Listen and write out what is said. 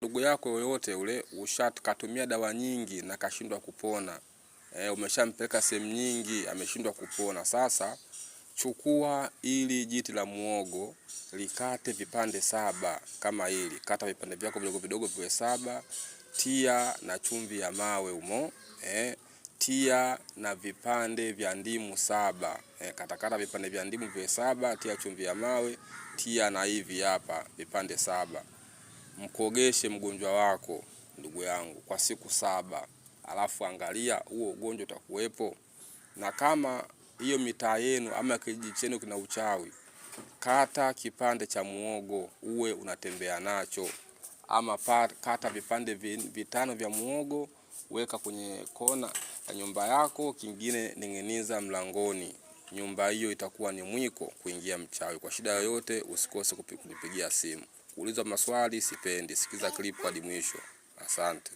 ndugu yako yoyote ule ushakatumia dawa nyingi na kashindwa kupona, umeshampeleka sehemu nyingi ameshindwa kupona, sasa chukua ili jiti la muogo likate vipande 7 kama hili. Kata vipande vyako vidogo vidogo viwe 7, tia na chumvi ya mawe umo, tia na vipande vya ndimu 7, katakata vipande vya ndimu viwe 7, tia chumvi ya mawe, tia na hivi hapa vipande 7. Mkogeshe mgonjwa wako ndugu yangu kwa siku 7, alafu angalia huo ugonjwa utakuwepo. Na kama hiyo mitaa yenu ama kijiji chenu kina uchawi, kata kipande cha muogo uwe unatembea nacho, ama kata vipande 5 vya muogo weka kwenye kona ya nyumba yako, kingine ning'iniza mlangoni. Nyumba hiyo itakuwa ni mwiko kuingia mchawi. Kwa shida yoyote usikose kunipigia simu. Kuuliza maswali sipendi. Sikiza clip hadi mwisho. Asante.